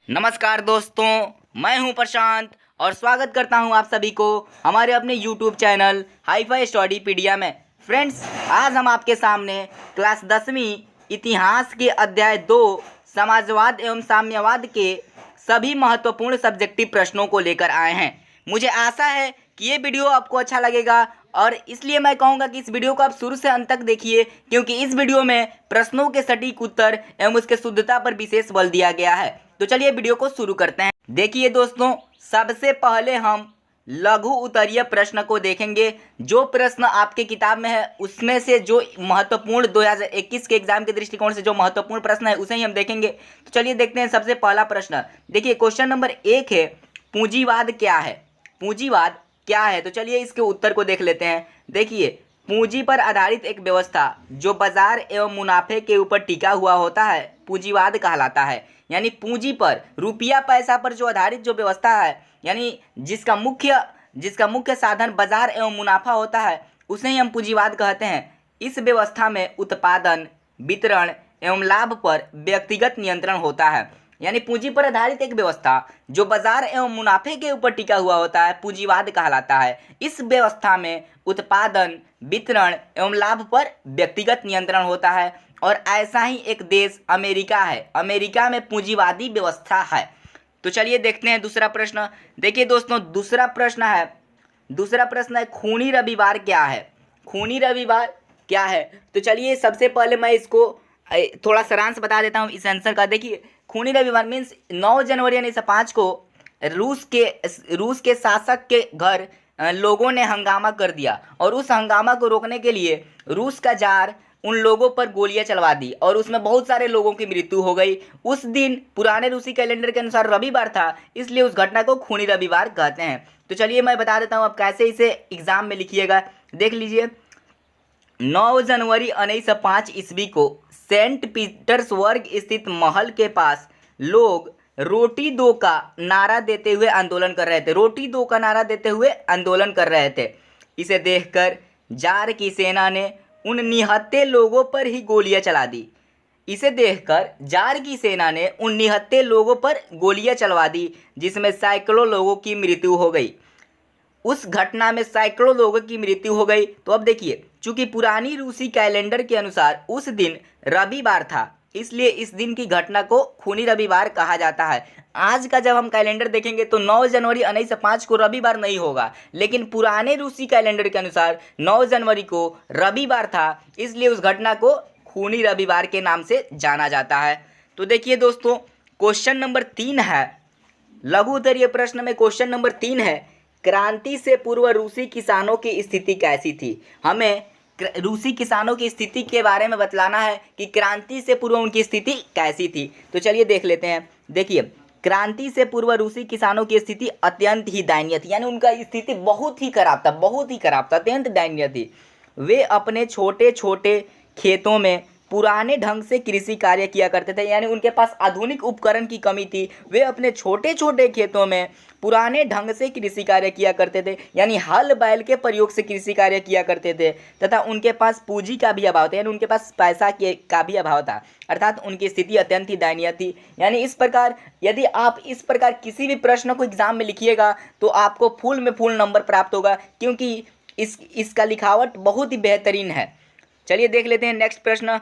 नमस्कार दोस्तों, मैं हूं प्रशांत और स्वागत करता हूं आप सभी को हमारे अपने YouTube चैनल हाईफाई स्टडीपीडिया में। फ्रेंड्स, आज हम आपके सामने क्लास 10वीं इतिहास के अध्याय 2 समाजवाद एवं साम्यवाद के सभी महत्वपूर्ण सब्जेक्टिव प्रश्नों को लेकर आए हैं। मुझे आशा है कि ये वीडियो आपको अच्छा लगेगा और इसलिए मैं कहूँगा कि इस वीडियो को आप शुरू से अंत तक देखिए, क्योंकि इस वीडियो में प्रश्नों के सटीक उत्तर एवं उसके शुद्धता पर विशेष बल दिया गया है। तो चलिए वीडियो को शुरू करते हैं। देखिए दोस्तों, सबसे पहले हम लघु उत्तरीय प्रश्न को देखेंगे। जो प्रश्न आपके किताब में है उसमें से जो महत्वपूर्ण 2021 के एग्जाम के दृष्टिकोण से जो महत्वपूर्ण प्रश्न है उसे ही हम देखेंगे। तो चलिए देखते हैं सबसे पहला प्रश्न। देखिए क्वेश्चन नंबर 1 है, पूंजीवाद क्या है? पूंजीवाद क्या है? तो चलिए इसके उत्तर को देख लेते हैं। देखिए, पूंजी पर आधारित एक व्यवस्था जो बाजार एवं मुनाफे के ऊपर टिका हुआ होता है पूंजीवाद कहलाता है। यानी पूंजी पर, रुपया पैसा पर जो आधारित जो व्यवस्था है, यानी जिसका मुख्य साधन बाजार एवं मुनाफा होता है उसे ही हम पूंजीवाद कहते हैं। इस व्यवस्था में उत्पादन, वितरण एवं लाभ पर व्यक्तिगत नियंत्रण होता है। यानी पूंजी पर आधारित एक व्यवस्था जो बाजार एवं मुनाफे के ऊपर टिका हुआ होता है पूंजीवाद कहलाता है। इस व्यवस्था में उत्पादन, वितरण एवं लाभ पर व्यक्तिगत नियंत्रण होता है। और ऐसा ही एक देश अमेरिका है। अमेरिका में पूंजीवादी व्यवस्था है। तो चलिए देखते हैं दूसरा प्रश्न। देखिए दोस्तों, दूसरा प्रश्न है खूनी रविवार क्या है? खूनी रविवार क्या है? तो चलिए सबसे पहले मैं इसको थोड़ा सारांश बता देता हूँ इस आंसर का। देखिए, खूनी रविवार मीन्स 9 जनवरी 1905 को रूस के शासक के घर लोगों ने हंगामा कर दिया और उस हंगामा को रोकने के लिए रूस का जार उन लोगों पर गोलियां चलवा दी और उसमें बहुत सारे लोगों की मृत्यु हो गई। उस दिन पुराने रूसी कैलेंडर के अनुसार रविवार था, इसलिए उस घटना को खूनी रविवार कहते हैं। तो चलिए मैं बता देता हूँ अब कैसे इसे एग्जाम में लिखिएगा। देख लीजिए, 9 जनवरी 1905 ईस्वी को सेंट पीटर्सबर्ग स्थित महल के पास लोग रोटी दो का नारा देते हुए आंदोलन कर रहे थे। रोटी दो का नारा देते हुए आंदोलन कर रहे थे। इसे देखकर जार की सेना ने उन निहत्थे लोगों पर ही गोलियां चला दी। इसे देखकर जार की सेना ने उन निहत्थे लोगों पर गोलियां चलवा दी, जिसमें सैकड़ों लोगों की मृत्यु हो गई। उस घटना में सैकड़ों लोगों की मृत्यु हो गई। तो अब देखिए, चूंकि पुरानी रूसी कैलेंडर के अनुसार उस दिन रविवार था, इसलिए इस दिन की घटना को खूनी रविवार कहा जाता है। आज का जब हम कैलेंडर देखेंगे तो 9 जनवरी 1905 को रविवार नहीं होगा, लेकिन पुराने रूसी कैलेंडर के अनुसार 9 जनवरी को रविवार था, इसलिए उस घटना को खूनी रविवार के नाम से जाना जाता है। तो देखिए दोस्तों, क्वेश्चन नंबर 3 है, लघु उत्तरीय प्रश्न में क्वेश्चन नंबर 3 है, क्रांति से पूर्व रूसी किसानों की स्थिति कैसी थी? हमें रूसी किसानों की स्थिति के बारे में बतलाना है कि क्रांति से पूर्व उनकी स्थिति कैसी थी। तो चलिए देख लेते हैं। देखिए, क्रांति से पूर्व रूसी किसानों की स्थिति अत्यंत ही दयनीय थी। यानी उनका स्थिति बहुत ही खराब था, अत्यंत दयनीय थी। वे अपने छोटे छोटे खेतों में पुराने ढंग से कृषि कार्य किया करते थे। यानी उनके पास आधुनिक उपकरण की कमी थी। वे अपने छोटे छोटे खेतों में पुराने ढंग से कृषि कार्य किया करते थे, यानी हल बैल के प्रयोग से कृषि कार्य किया करते थे, तथा उनके पास पूंजी का भी अभाव था। यानी उनके पास पैसा का भी अभाव था, अर्थात उनकी स्थिति अत्यंत ही दयनीय थी। यानी इस प्रकार यदि आप इस प्रकार किसी भी प्रश्न को एग्जाम में लिखिएगा तो आपको फुल में फुल नंबर प्राप्त होगा, क्योंकि इसका लिखावट बहुत ही बेहतरीन है। चलिए देख लेते हैं नेक्स्ट प्रश्न।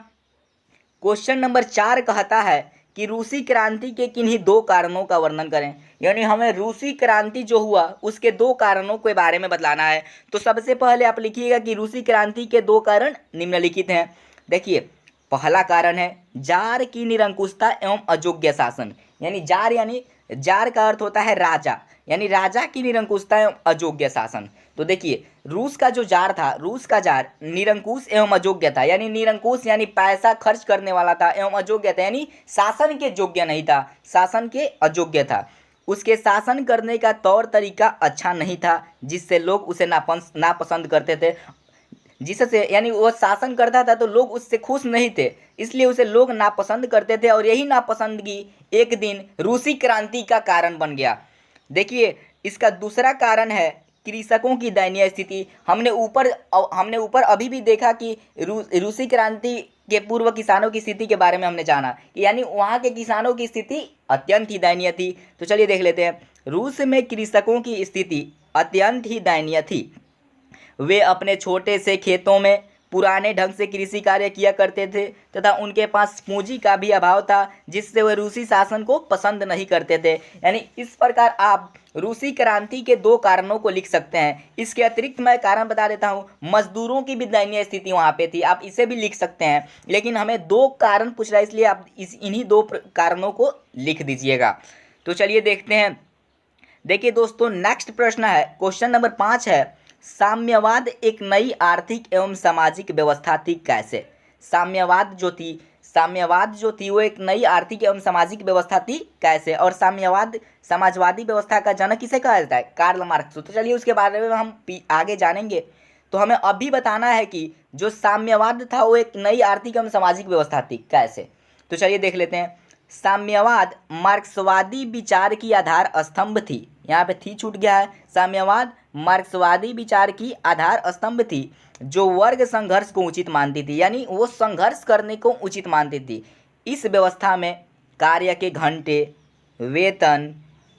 क्वेश्चन नंबर 4 कहता है कि रूसी क्रांति के किन्हीं 2 कारणों का वर्णन करें। यानी हमें रूसी क्रांति जो हुआ उसके 2 कारणों के बारे में बतलाना है। तो सबसे पहले आप लिखिएगा कि रूसी क्रांति के 2 कारण निम्नलिखित हैं। देखिए, पहला कारण है जार की निरंकुशता एवं अयोग्य शासन। यानी जार का अर्थ होता है राजा, यानी राजा की निरंकुशता एवं अयोग्य शासन। तो देखिए, रूस का जार निरंकुश एवं अयोग्य था। यानी निरंकुश यानी पैसा खर्च करने वाला था, एवं अयोग्य था यानी शासन के योग्य नहीं था, शासन के अयोग्य था। उसके शासन करने का तौर तरीका अच्छा नहीं था, जिससे लोग उसे नापसंद करते थे। जिससे यानी वो शासन करता था तो लोग उससे खुश नहीं थे, इसलिए उसे लोग नापसंद करते थे और यही नापसंदगी एक दिन रूसी क्रांति का कारण बन गया। देखिए, इसका दूसरा कारण है कृषकों की दयनीय स्थिति। हमने ऊपर अभी भी देखा कि रूसी क्रांति के पूर्व किसानों की स्थिति के बारे में हमने जाना, यानी वहाँ के किसानों की स्थिति अत्यंत ही दयनीय थी। तो चलिए देख लेते हैं। रूस में कृषकों की स्थिति अत्यंत ही दयनीय थी। वे अपने छोटे से खेतों में पुराने ढंग से कृषि कार्य किया करते थे तथा उनके पास पूंजी का भी अभाव था, जिससे वे रूसी शासन को पसंद नहीं करते थे। यानी इस प्रकार आप रूसी क्रांति के दो कारणों को लिख सकते हैं। इसके अतिरिक्त मैं कारण बता देता हूँ, मजदूरों की भी दयनीय स्थिति वहाँ पे थी, आप इसे भी लिख सकते हैं, लेकिन हमें दो कारण पूछ रहा है इसलिए आप इन्हीं दो कारणों को लिख दीजिएगा। तो चलिए देखते हैं। देखिए दोस्तों, नेक्स्ट प्रश्न है, क्वेश्चन नंबर 5 है, साम्यवाद एक नई आर्थिक एवं सामाजिक व्यवस्था थी कैसे? साम्यवाद जो थी वो एक नई आर्थिक एवं सामाजिक व्यवस्था थी कैसे? और समाजवादी व्यवस्था का जनक किसे कहा जाता है? Karl Marx. तो चलिए उसके बारे में हम आगे जानेंगे। तो हमें अभी बताना है कि जो साम्यवाद था वो एक नई आर्थिक एवं सामाजिक व्यवस्था थी कैसे। तो चलिए देख लेते हैं। साम्यवाद मार्क्सवादी विचार की आधार स्तंभ थी। यहाँ पे थी छूट गया है। साम्यवाद मार्क्सवादी विचार की आधार स्तंभ थी, जो वर्ग संघर्ष को उचित मानती थी, यानी वो संघर्ष करने को उचित मानती थी। इस व्यवस्था में कार्य के घंटे, वेतन,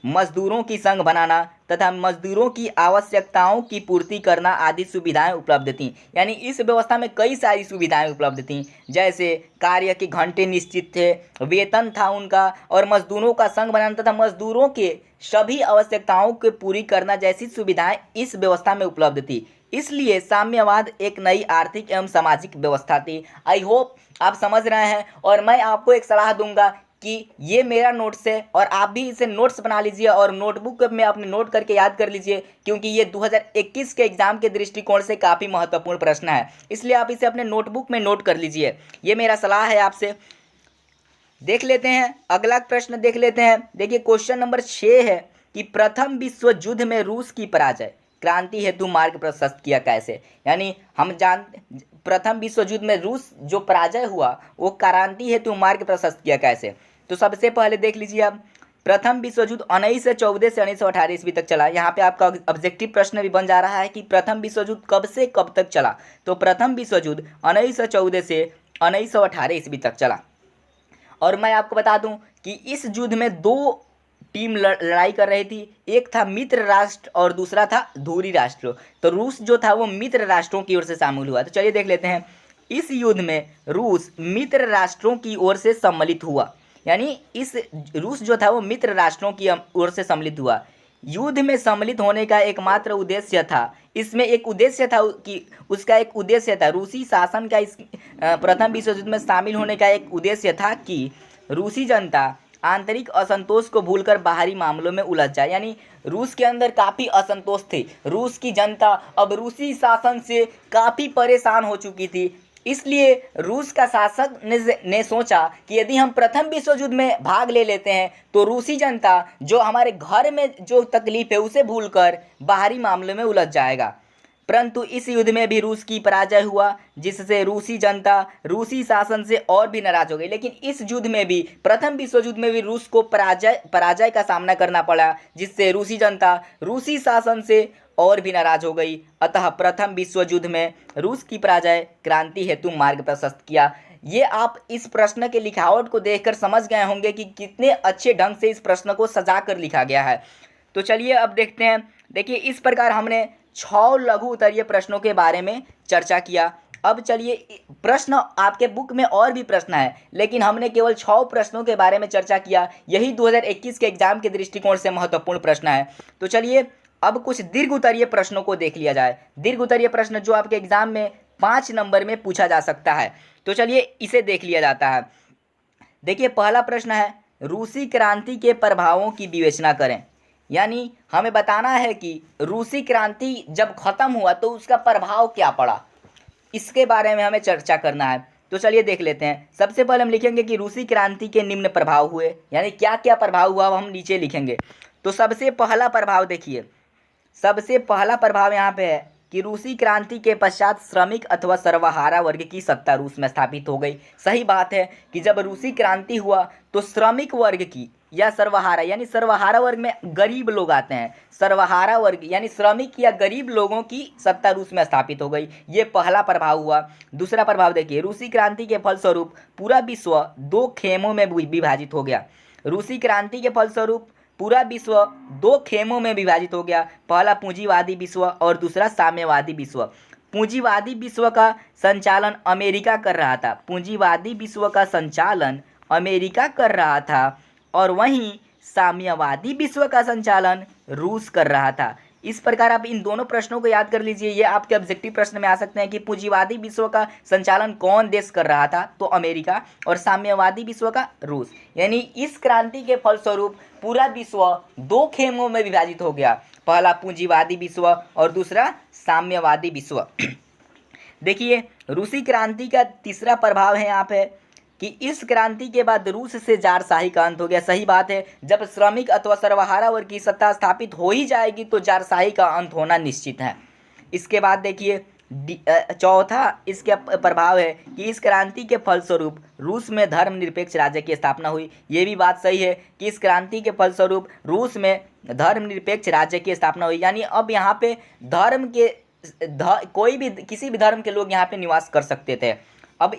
मजदूरों की संघ बनाना तथा मजदूरों की आवश्यकताओं की पूर्ति करना आदि सुविधाएं उपलब्ध थीं। यानी इस व्यवस्था में कई सारी सुविधाएं उपलब्ध थीं, जैसे कार्य के घंटे निश्चित थे, वेतन था उनका, और मजदूरों का संघ बनाना तथा मजदूरों के सभी आवश्यकताओं को पूरी करना जैसी सुविधाएं इस व्यवस्था में उपलब्ध थी। इसलिए साम्यवाद एक नई आर्थिक एवं सामाजिक व्यवस्था थी। आई होप आप समझ रहे हैं, और मैं आपको एक सलाह दूंगा कि ये मेरा नोट्स है और आप भी इसे नोट्स बना लीजिए और नोटबुक में अपने नोट करके याद कर लीजिए, क्योंकि ये 2021 के एग्जाम के दृष्टिकोण से काफ़ी महत्वपूर्ण प्रश्न है, इसलिए आप इसे अपने नोटबुक में नोट कर लीजिए। ये मेरा सलाह है आपसे। देख लेते हैं अगला प्रश्न, देख लेते हैं। देखिए क्वेश्चन नंबर 6 है कि प्रथम विश्व युद्ध में रूस की पराजय क्रांति हेतु मार्ग प्रशस्त किया कैसे? यानी हम प्रथम विश्व युद्ध में रूस जो पराजय हुआ वो क्रांति हेतु मार्ग प्रशस्त किया कैसे? तो सबसे पहले देख लीजिए आप, प्रथम विश्व युद्ध 1914 से 1918 ईस्वी तक चला। यहाँ पे आपका ऑब्जेक्टिव प्रश्न भी बन जा रहा है कि प्रथम विश्व युद्ध कब से कब तक चला। तो प्रथम विश्व युद्ध 1914 से 1918 ईस्वी तक चला। और मैं आपको बता दूं कि इस युद्ध में दो टीम लड़ाई कर रही थी, एक था मित्र राष्ट्र और दूसरा था धुरी राष्ट्र। तो रूस जो था वो मित्र राष्ट्रों की ओर से शामिल हुआ। तो चलिए देख लेते हैं। इस युद्ध में रूस मित्र राष्ट्रों की ओर से सम्मिलित हुआ, यानी इस रूस जो था वो मित्र राष्ट्रों की ओर से सम्मिलित हुआ। युद्ध में सम्मिलित होने का एकमात्र उद्देश्य था, इसमें एक उद्देश्य था कि उसका एक उद्देश्य था, रूसी शासन का इस प्रथम विश्व युद्ध में शामिल होने का एक उद्देश्य था कि रूसी जनता आंतरिक असंतोष को भूलकर बाहरी मामलों में उलझ जाए। यानी रूस के अंदर काफ़ी असंतोष थी, रूस की जनता अब रूसी शासन से काफ़ी परेशान हो चुकी थी। इसलिए रूस का शासक ने सोचा कि यदि हम प्रथम विश्व युद्ध में भाग ले लेते हैं तो रूसी जनता जो हमारे घर में जो तकलीफ है उसे भूलकर बाहरी मामलों में उलझ जाएगा। परंतु इस युद्ध में भी रूस की पराजय हुआ, जिससे रूसी जनता रूसी शासन से और भी नाराज हो गई। लेकिन इस युद्ध में भी, प्रथम विश्व युद्ध में भी रूस को पराजय का सामना करना पड़ा, जिससे रूसी जनता रूसी शासन से और भी नाराज हो गई। अतः प्रथम विश्व युद्ध में रूस की पराजय क्रांति हेतु मार्ग प्रशस्त किया। ये आप इस प्रश्न के लिखावट को देखकर समझ गए होंगे कि कितने अच्छे ढंग से इस प्रश्न को सजा कर लिखा गया है। तो चलिए अब देखते हैं। देखिए इस प्रकार हमने 6 लघु उत्तरीय प्रश्नों के बारे में चर्चा किया। अब चलिए, प्रश्न आपके बुक में और भी प्रश्न है, लेकिन हमने केवल 6 प्रश्नों के बारे में चर्चा किया। यही 2021 के एग्जाम के दृष्टिकोण से महत्वपूर्ण प्रश्न है। तो चलिए अब कुछ दीर्घ उत्तरीय प्रश्नों को देख लिया जाए। दीर्घ उत्तरीय प्रश्न जो आपके एग्जाम में 5 नंबर में पूछा जा सकता है। तो चलिए इसे देख लिया जाता है। देखिए पहला प्रश्न है, रूसी क्रांति के प्रभावों की विवेचना करें। यानी हमें बताना है कि रूसी क्रांति जब खत्म हुआ तो उसका प्रभाव क्या पड़ा, इसके बारे में हमें चर्चा करना है। तो चलिए देख लेते हैं। सबसे पहले हम लिखेंगे कि रूसी क्रांति के निम्न प्रभाव हुए, यानी क्या क्या प्रभाव हुआ हम नीचे लिखेंगे। तो सबसे पहला प्रभाव देखिए, सबसे पहला प्रभाव यहाँ पे है कि रूसी क्रांति के पश्चात श्रमिक अथवा सर्वहारा वर्ग की सत्ता रूस में स्थापित हो गई। सही बात है कि जब रूसी क्रांति हुआ तो श्रमिक वर्ग की या सर्वहारा यानी सर्वहारा वर्ग में गरीब लोग आते हैं, सर्वहारा वर्ग यानी श्रमिक या गरीब लोगों की सत्ता रूस में स्थापित हो गई। ये पहला प्रभाव हुआ। दूसरा प्रभाव देखिए, रूसी क्रांति के फलस्वरूप पूरा विश्व दो खेमों में विभाजित हो गया। रूसी क्रांति के फलस्वरूप पूरा विश्व दो खेमों में विभाजित हो गया। पहला पूंजीवादी विश्व और दूसरा साम्यवादी विश्व। पूंजीवादी विश्व का संचालन अमेरिका कर रहा था, पूंजीवादी विश्व का संचालन अमेरिका कर रहा था और वहीं साम्यवादी विश्व का संचालन रूस कर रहा था। इस प्रकार आप इन दोनों प्रश्नों को याद कर लीजिए। ये आपके ऑब्जेक्टिव प्रश्न में आ सकते हैं कि पूंजीवादी विश्व का संचालन कौन देश कर रहा था, तो अमेरिका, और साम्यवादी विश्व का रूस। यानी इस क्रांति के फलस्वरूप पूरा विश्व दो खेमों में विभाजित हो गया, पहला पूंजीवादी विश्व और दूसरा साम्यवादी विश्व। देखिए रूसी क्रांति का तीसरा प्रभाव है यहाँ पे कि इस क्रांति के बाद रूस से जारशाही का अंत हो गया। सही बात है, जब श्रमिक अथवा सर्वहारा वर्ग की सत्ता स्थापित हो ही जाएगी तो जारशाही का अंत होना निश्चित है। इसके बाद देखिए चौथा इसका प्रभाव है कि इस क्रांति के फलस्वरूप रूस में धर्मनिरपेक्ष राज्य की स्थापना हुई। ये भी बात सही है कि इस क्रांति के फलस्वरूप रूस में धर्मनिरपेक्ष राज्य की स्थापना हुई, यानी अब यहाँ पे धर्म के कोई भी किसी भी धर्म के लोग यहाँ पे निवास कर सकते थे। अब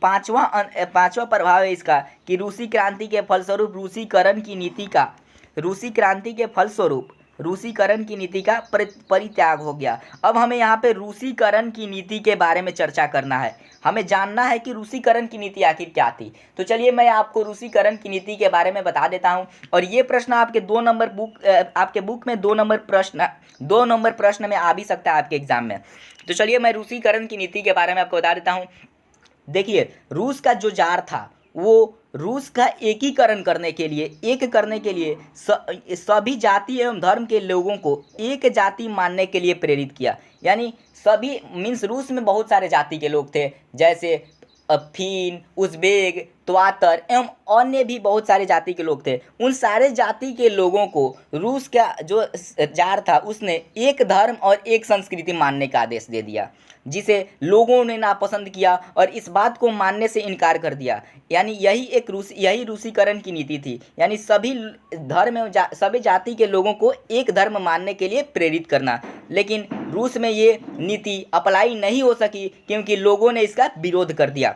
पांचवा प्रभाव है इसका कि रूसी क्रांति के फलस्वरूप रूसीकरण की नीति का परित्याग हो गया। अब हमें यहाँ पे रूसीकरण की नीति के बारे में चर्चा करना है, हमें जानना है कि रूसीकरण की नीति आखिर क्या थी। तो चलिए मैं आपको रूसीकरण की नीति के बारे में बता देता हूँ, और ये प्रश्न आपके आपके बुक में 2 नंबर प्रश्न में आ भी सकता है आपके एग्जाम में। तो चलिए मैं रूसीकरण की नीति के बारे में आपको बता देता हूँ। देखिए रूस का जो जार था वो रूस का एकीकरण करने के लिए सभी जाति एवं धर्म के लोगों को एक जाति मानने के लिए प्रेरित किया। यानी सभी रूस में बहुत सारे जाति के लोग थे, जैसे फिन, उज़्बेक, त्वातर एवं अन्य भी बहुत सारे जाति के लोग थे। उन सारे जाति के लोगों को रूस का जो जार था उसने एक धर्म और एक संस्कृति मानने का आदेश दे दिया, जिसे लोगों ने नापसंद किया और इस बात को मानने से इनकार कर दिया। यानी यही रूसीकरण की नीति थी, यानी सभी धर्म एवं सभी जाति के लोगों को एक धर्म मानने के लिए प्रेरित करना। लेकिन रूस में ये नीति अप्लाई नहीं हो सकी क्योंकि लोगों ने इसका विरोध कर दिया।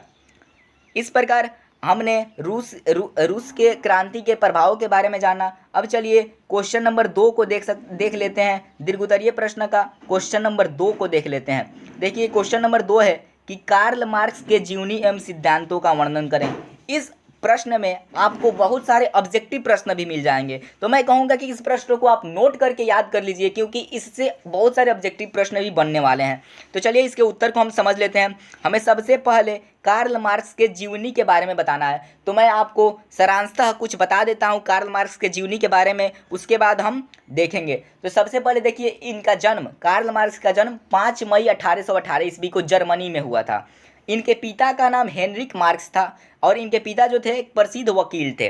इस प्रकार हमने रूस के क्रांति के प्रभाव के बारे में जाना। अब चलिए क्वेश्चन नंबर 2 को देख लेते हैं। दीर्घोत्तरीय प्रश्न का क्वेश्चन नंबर 2 को देख लेते हैं। देखिए क्वेश्चन नंबर 2 है कि कार्ल मार्क्स के जीवनी एवं सिद्धांतों का वर्णन करें। इस प्रश्न में आपको बहुत सारे ऑब्जेक्टिव प्रश्न भी मिल जाएंगे, तो मैं कहूँगा कि इस प्रश्न को आप नोट करके याद कर लीजिए क्योंकि इससे बहुत सारे ऑब्जेक्टिव प्रश्न भी बनने वाले हैं। तो चलिए इसके उत्तर को हम समझ लेते हैं। हमें सबसे पहले कार्ल मार्क्स के जीवनी के बारे में बताना है, तो मैं आपको सारांशतः कुछ बता देता हूँ कार्ल मार्क्स के जीवनी के बारे में, उसके बाद हम देखेंगे। तो सबसे पहले देखिए इनका जन्म, कार्ल मार्क्स का जन्म 5 मई 1818 ईस्वी को जर्मनी में हुआ था। इनके पिता का नाम हेनरिक मार्क्स था और इनके पिता जो थे एक प्रसिद्ध वकील थे।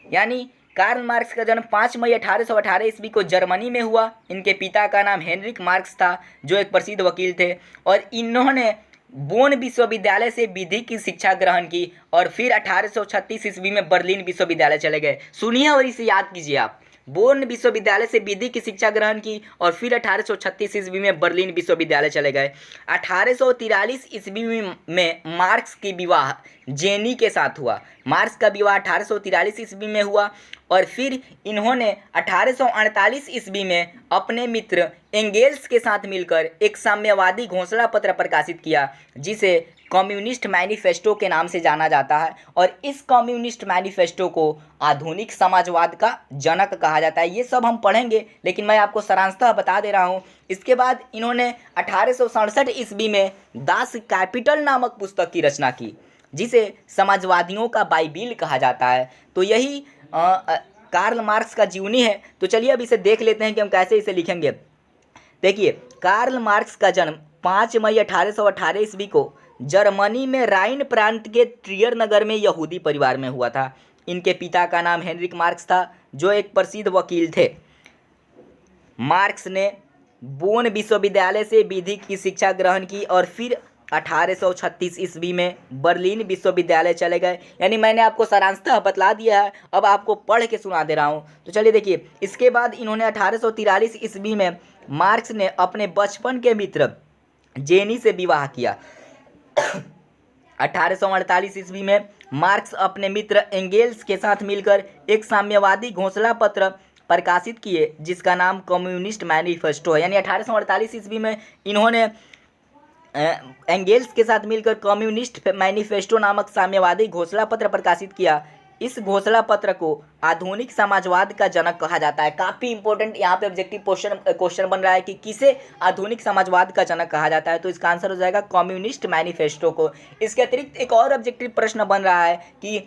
यानी कार्ल मार्क्स का जन्म 5 मई 1818 ईस्वी को जर्मनी में हुआ। इनके पिता का नाम हेनरिक मार्क्स था जो एक प्रसिद्ध वकील थे, और इन्होंने बोन विश्वविद्यालय से विधि की शिक्षा ग्रहण की और फिर 1836 ईस्वी में बर्लिन विश्वविद्यालय चले गए। सुनिए और इसे याद कीजिए आप, बोन विश्वविद्यालय से विधि की शिक्षा ग्रहण की और फिर 1836 ईस्वी में बर्लिन विश्वविद्यालय चले गए। 1843 ईस्वी में मार्क्स की विवाह जेनी के साथ हुआ। मार्क्स का विवाह 1843 ईस्वी में हुआ और फिर इन्होंने 1848 ईस्वी में अपने मित्र एंगेल्स के साथ मिलकर एक साम्यवादी घोषणा पत्र प्रकाशित किया जिसे कम्युनिस्ट मैनिफेस्टो के नाम से जाना जाता है, और इस कम्युनिस्ट मैनिफेस्टो को आधुनिक समाजवाद का जनक कहा जाता है। ये सब हम पढ़ेंगे, लेकिन मैं आपको सारांशतः बता दे रहा हूँ। इसके बाद इन्होंने 1867 ईस्वी में दास कैपिटल नामक पुस्तक की रचना की जिसे समाजवादियों का बाइबिल कहा जाता है। तो यही कार्ल मार्क्स का जीवनी है। तो चलिए अब इसे देख लेते हैं कि हम कैसे इसे लिखेंगे। देखिए कार्ल मार्क्स का जन्म 5 मई 1818 ईस्वी को जर्मनी में राइन प्रांत के ट्रियर नगर में यहूदी परिवार में हुआ था। इनके पिता का नाम हेनरिक मार्क्स था जो एक प्रसिद्ध वकील थे। मार्क्स ने बोन विश्वविद्यालय से विधि की शिक्षा ग्रहण की और फिर 1836 ईस्वी में बर्लिन विश्वविद्यालय चले गए। यानी मैंने आपको सारांशतः बतला दिया है, अब आपको पढ़ के सुना दे रहा हूँ। तो चलिए देखिए, इसके बाद इन्होंने 1843 ईस्वी में मार्क्स ने अपने बचपन के मित्र जेनी से विवाह किया। 1848 ईस्वी में मार्क्स अपने मित्र एंगेल्स के साथ मिलकर एक साम्यवादी घोषणा पत्र प्रकाशित किए जिसका नाम कम्युनिस्ट मैनिफेस्टो है। यानी 1848 ईस्वी में इन्होंने एंगेल्स के साथ मिलकर कम्युनिस्ट मैनिफेस्टो नामक साम्यवादी घोषणा पत्र प्रकाशित किया। इस घोषणा पत्र को आधुनिक समाजवाद का जनक कहा जाता है। काफ़ी इंपॉर्टेंट यहाँ पे ऑब्जेक्टिव क्वेश्चन बन रहा है कि किसे आधुनिक समाजवाद का जनक कहा जाता है, तो इसका आंसर हो जाएगा कम्युनिस्ट मैनिफेस्टो को। इसके अतिरिक्त एक और ऑब्जेक्टिव प्रश्न बन रहा है कि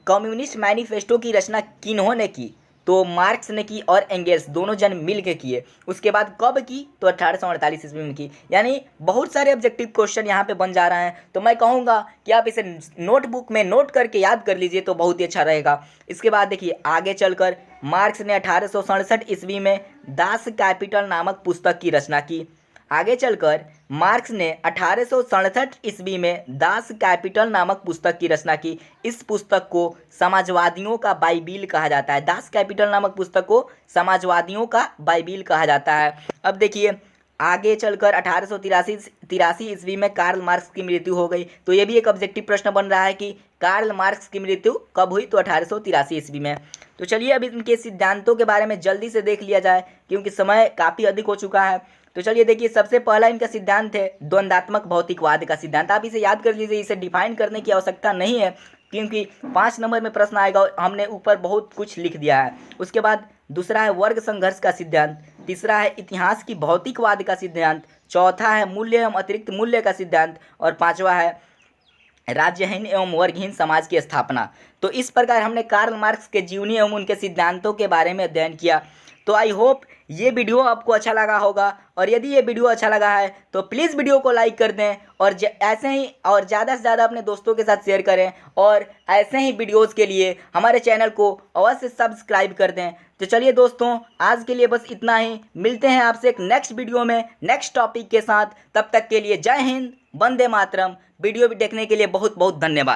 कम्युनिस्ट मैनिफेस्टो की रचना किन्होंने की, तो मार्क्स ने की और एंगेल्स दोनों जन मिल के किए। उसके बाद कब की, तो 1848 ईस्वी में की। यानी बहुत सारे ऑब्जेक्टिव क्वेश्चन यहाँ पे बन जा रहे हैं, तो मैं कहूँगा कि आप इसे नोटबुक में नोट करके याद कर लीजिए तो बहुत ही अच्छा रहेगा। इसके बाद देखिए, आगे चलकर मार्क्स ने 1867 ईस्वी में दास कैपिटल नामक पुस्तक की रचना की। आगे चलकर मार्क्स ने 1867 ईस्वी में दास कैपिटल नामक पुस्तक की रचना की। इस पुस्तक को समाजवादियों का बाइबिल कहा जाता है। दास कैपिटल नामक पुस्तक को समाजवादियों का बाइबिल कहा जाता है। अब देखिए, आगे चलकर 1883 ईस्वी में कार्ल मार्क्स की मृत्यु हो गई। तो ये भी एक ऑब्जेक्टिव प्रश्न बन रहा है कि कार्ल मार्क्स की मृत्यु कब हुई, तो 1883 ईस्वी में। तो चलिए अब इनके सिद्धांतों के बारे में जल्दी से देख लिया जाए क्योंकि समय काफ़ी अधिक हो चुका है। तो चलिए देखिए, सबसे पहला इनका सिद्धांत है द्वंदात्मक भौतिकवाद का सिद्धांत। आप इसे याद कर लीजिए, इसे डिफाइन करने की आवश्यकता नहीं है क्योंकि 5 नंबर में प्रश्न आएगा और हमने ऊपर बहुत कुछ लिख दिया है। उसके बाद दूसरा है वर्ग संघर्ष का सिद्धांत, तीसरा है इतिहास की भौतिकवाद का सिद्धांत, चौथा है मूल्य एवं अतिरिक्त मूल्य का सिद्धांत और पांचवा है राज्यहीन एवं वर्गहीन समाज की स्थापना। तो इस प्रकार हमने कार्ल मार्क्स के जीवनी एवं उनके सिद्धांतों के बारे में अध्ययन किया। तो आई होप ये वीडियो आपको अच्छा लगा होगा, और यदि ये वीडियो अच्छा लगा है तो प्लीज़ वीडियो को लाइक कर दें और ऐसे ही और ज़्यादा से ज़्यादा अपने दोस्तों के साथ शेयर करें, और ऐसे ही वीडियोज़ के लिए हमारे चैनल को अवश्य सब्सक्राइब कर दें। तो चलिए दोस्तों, आज के लिए बस इतना ही। मिलते हैं आपसे एक नेक्स्ट वीडियो में नेक्स्ट टॉपिक के साथ। तब तक के लिए जय हिंद, वंदे मातरम। वीडियो भी देखने के लिए बहुत बहुत धन्यवाद।